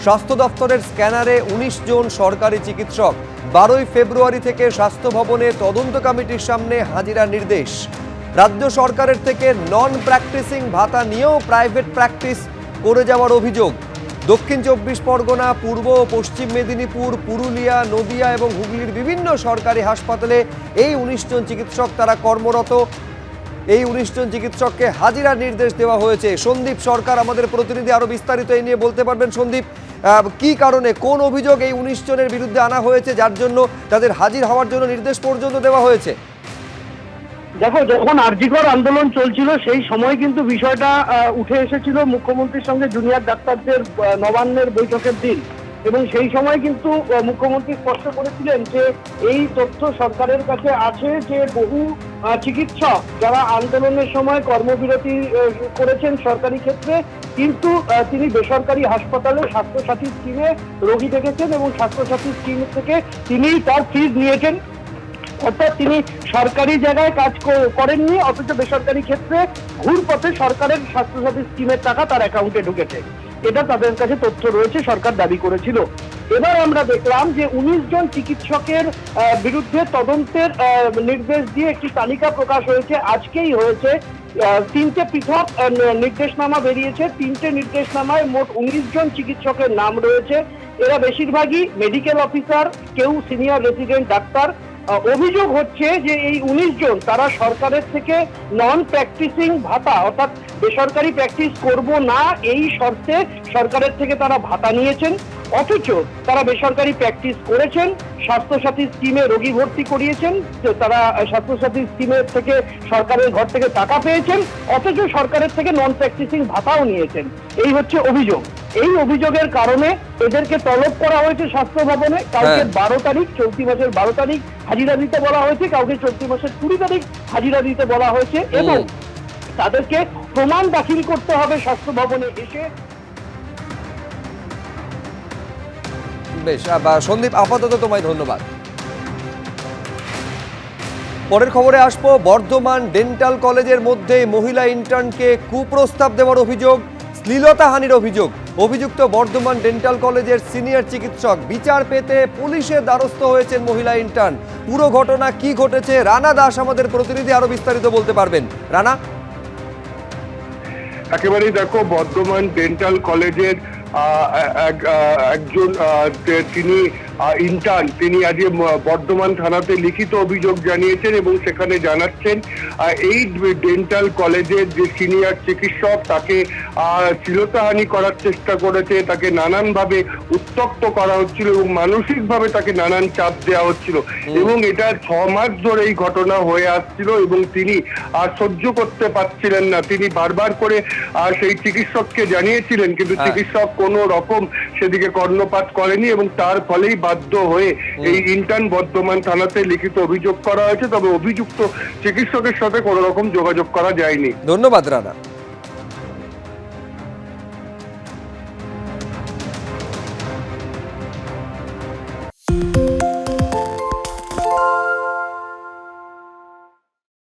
স্বাস্থ্য দপ্তরের স্ক্যানারে ১৯ জন সরকারি চিকিৎসক। ১২ই ফেব্রুয়ারি থেকে স্বাস্থ্য ভবনে তদন্ত কমিটির সামনে হাজিরার নির্দেশ। রাজ্য সরকারের থেকে নন প্র্যাকটিসিং ভাতা নিয়েও প্রাইভেট প্র্যাকটিস করে যাওয়ার অভিযোগ। দক্ষিণ ২৪ পরগনা, পূর্ব ও পশ্চিম মেদিনীপুর, পুরুলিয়া, নদিয়া এবং হুগলির বিভিন্ন সরকারি হাসপাতালে এই ১৯ জন চিকিৎসক তারা কর্মরত। এই ১৯ জন চিকিৎসককে হাজিরার নির্দেশ দেওয়া হয়েছে। সন্দীপ সরকার আমাদের প্রতিনিধি আরো বিস্তারিত এই নিয়ে বলতে পারবেন। সন্দীপ, কি কারণে, কোন অভিযোগ এই ১৯ জনের বিরুদ্ধে আনা হয়েছে যার জন্য তাদের হাজির হওয়ার জন্য নির্দেশ পর্যন্ত দেওয়া হয়েছে? দেখো, যখন আরজিকর আন্দোলন চলছিল সেই সময় কিন্তু বিষয়টা উঠে এসেছিল মুখ্যমন্ত্রীর সঙ্গে জুনিয়র ডাক্তারদের নবান্নের বৈঠকের দিন, এবং সেই সময় কিন্তু মুখ্যমন্ত্রী স্পষ্ট করেছিলেন যে এই তথ্য সরকারের কাছে আছে যে বহু চিকিৎসক যারা আন্দোলনের সময় কর্মবিরতি করেছেন সরকারি ক্ষেত্রে, কিন্তু তিনি বেসরকারি হাসপাতালে স্বাস্থ্যসাথী স্কিমে রোগী দেখেছেন এবং স্বাস্থ্যসাথী স্কিম থেকে তিনি তার ফিজ নিয়েছেন। অর্থাৎ তিনি সরকারি জায়গায় কাজ করেননি, অথচ বেসরকারি ক্ষেত্রে ঘুরপথে সরকারের স্বাস্থ্যসাথী স্কিমের টাকা তার অ্যাকাউন্টে ঢুকেছে। এটা তাদের কাছে তথ্য রয়েছে, সরকার দাবি করেছিল। এবার আমরা দেখলাম যে ১৯ জন চিকিৎসকের বিরুদ্ধে তদন্তের নির্দেশ দিয়ে একটি তালিকা প্রকাশ হয়েছে, আজকেই হয়েছে। ৩টে পৃথক নির্দেশনামা বেরিয়েছে। ৩টে নির্দেশনামায় মোট ১৯ জন চিকিৎসকের নাম রয়েছে। এরা বেশিরভাগই মেডিকেল অফিসার, কেউ সিনিয়র রেসিডেন্ট ডাক্তার। অভিযোগ হচ্ছে যে এই ১৯ জন তারা সরকারের থেকে নন প্র্যাকটিসিং ভাতা, অর্থাৎ বেসরকারি প্র্যাকটিস করব না এই শর্তে সরকারের থেকে তারা ভাতা নিয়েছেন, অথচ তারা বেসরকারি প্র্যাকটিস করেছেন, স্বাস্থ্যসাথী স্কিমে রোগী ভর্তি করিয়েছেন, তারা স্বাস্থ্যসাথী স্কিমের থেকে সরকারের ঘর থেকে টাকা পেয়েছেন, অথচ সরকারের থেকে নন প্র্যাকটিসিং ভাতাও নিয়েছেন। এই হচ্ছে অভিযোগ। এই অভিযোগের কারণে এদেরকে তলব করা হয়েছে স্বাস্থ্য ভবনে। কাউকে ১২ তারিখ, চলতি মাসের ১২ তারিখ হাজিরা দিতে বলা হয়েছে, কাউকে চলতি মাসের ২০ তারিখ হাজিরা দিতে বলা হয়েছে, এবং তাদেরকে প্রমাণ দাখিল করতে হবে স্বাস্থ্য ভবনে এসে। বেশ, সন্দীপ, আপাতত তোমায় ধন্যবাদ। পরের খবরে আসবো। বর্ধমান ডেন্টাল কলেজের মধ্যে মহিলা ইন্টার্নকে কুপ্রস্তাব দেওয়ার অভিযোগ, শ্লীলতাহানির অভিযোগ। অভিযুক্ত বর্ধমান ডেন্টাল কলেজের সিনিয়র চিকিৎসক। বিচার পেতে পুলিশের দ্বারস্থ হয়েছেন মহিলা ইন্টার্ন। পুরো ঘটনা কি ঘটেছে, রানা দাস আমাদের প্রতিনিধি আরো বিস্তারিত বলতে পারবেন। রানা। একেবারেই দেখো, বর্ধমান ডেন্টাল কলেজের একজন তিনি ইন্টার্ন, তিনি আজ বর্ধমান থানাতে লিখিত অভিযোগ জানিয়েছেন এবং সেখানে জানাচ্ছেন এই ডেন্টাল কলেজের যে সিনিয়র চিকিৎসক তাকে শ্লীলতাহানি করার চেষ্টা করেছে, তাকে নানানভাবে উত্ত্যক্ত করা হচ্ছিল এবং মানসিকভাবে তাকে নানান চাপ দেওয়া হচ্ছিল, এবং এটা ৬ মাস ধরে এই ঘটনা হয়ে আসছিল এবং তিনি আর সহ্য করতে পারছিলেন না। তিনি বারবার করে সেই চিকিৎসককে জানিয়েছিলেন, কিন্তু চিকিৎসক কোনো রকম সেদিকে কর্ণপাত করেনি এবং তার ফলেই বাধ্য হয়ে এই ইন্টার্ন বর্ধমান থানাতে লিখিত অভিযোগ করা হয়েছে। তবে অভিযুক্ত চিকিৎসকের সাথে কোনো রকম যোগাযোগ করা যায়নি। ধন্যবাদ রানা।